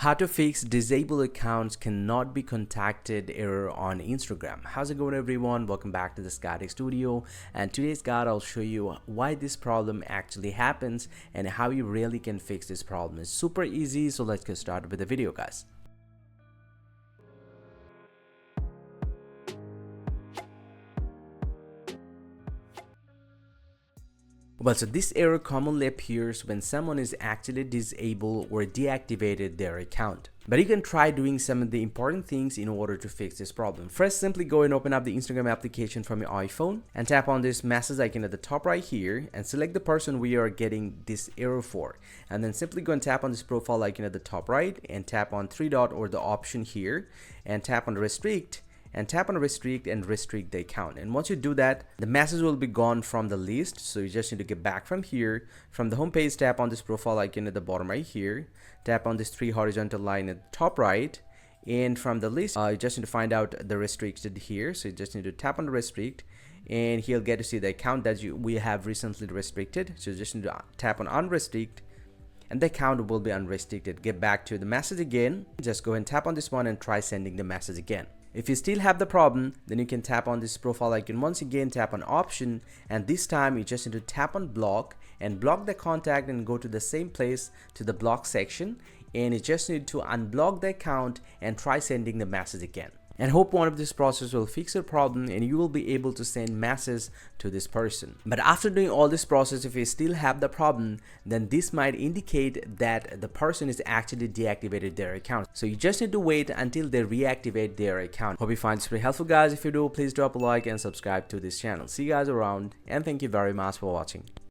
How to fix disabled accounts cannot be contacted error on Instagram. How's it going, everyone? Welcome back to the Tech Studio, and today's guide I'll show you why this problem actually happens and how you really can fix this problem. It's super easy, so let's get started with the video, guys. Well, so this error commonly appears when someone is actually disabled or deactivated their account. But you can try doing some of the important things in order to fix this problem. First, simply go and open up the Instagram application from your iPhone and tap on this message icon at the top right here and select the person we are getting this error for. And then simply go and tap on this profile icon at the top right and tap on three dot or the option here and tap on restrict. And tap on restrict and restrict the account. And once you do that, the message will be gone from the list. So you just need to get back from here. From the home page, tap on this profile icon at the bottom right here. Tap on this three horizontal line at the top right. And from the list, you just need to find out the restricted here. So you just need to tap on the restrict. And he'll get to see the account that we have recently restricted. So you just need to tap on unrestrict. And the account will be unrestricted. Get back to the message again. Just go and tap on this one and try sending the message again. If you still have the problem, then you can tap on this profile icon once again, tap on option, and this time you just need to tap on block and block the contact and go to the same place to the block section, and you just need to unblock the account and try sending the message again. And hope one of this process will fix your problem and you will be able to send messages to this person. But after doing all this process, if you still have the problem, then this might indicate that the person is actually deactivated their account. So you just need to wait until they reactivate their account. Hope you find this pretty helpful, guys. If you do, please drop a like and subscribe to this channel. See you guys around, and thank you very much for watching.